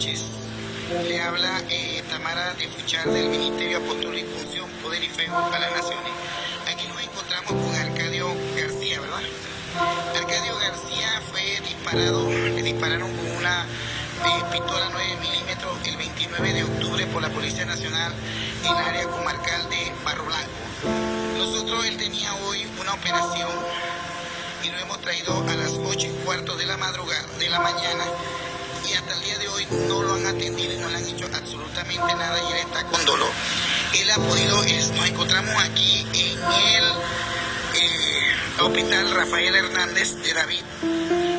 noches. Le habla Tamara de Fuchar del Ministerio Apostólico, Unción, Poder y Fe para las Naciones. Aquí nos encontramos con Arcadio García, ¿verdad? Arcadio García fue disparado, le dispararon con una pistola 9 milímetros el 29 de octubre por la Policía Nacional en el área comarcal de Barro Blanco. Él tenía hoy una operación y lo hemos traído a las 8:15 de la mañana, y hasta el día de hoy no lo han atendido y no le han hecho absolutamente nada, y él está con dolor. Él ha podido, nos encontramos aquí en el Hospital Rafael Hernández de David,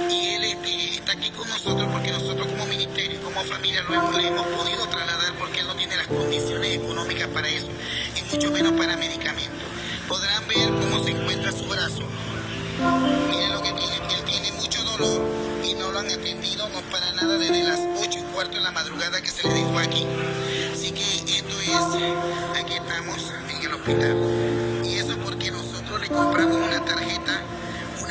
y él está aquí con nosotros porque nosotros como ministerio y como familia le hemos podido trasladar, porque él no tiene las condiciones económicas para eso, y mucho menos para medicamentos. Podrán ver cómo se encuentra su brazo. Miren lo que tiene, él tiene mucho dolor y no lo han atendido, no para nada, desde las 8:15 de la madrugada que se le dijo aquí. Así que esto es, aquí estamos en el hospital. Y eso porque nosotros le compramos una tarjeta de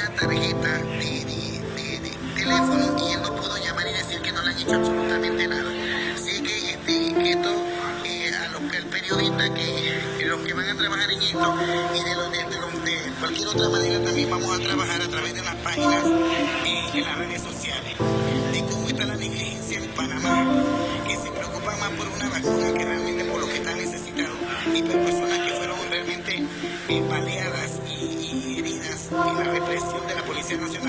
teléfono, y él no pudo llamar y decir que no le han hecho absolutamente nada. Así que esto, al periodista, que los que van a trabajar en esto, y de cualquier otra manera también vamos a trabajar a través de las páginas en las redes sociales, de cómo está la negligencia en Panamá, que se preocupa más por una vacuna que realmente por lo que están necesitados, y por personas que fueron realmente baleadas y heridas en la represión de la Policía Nacional.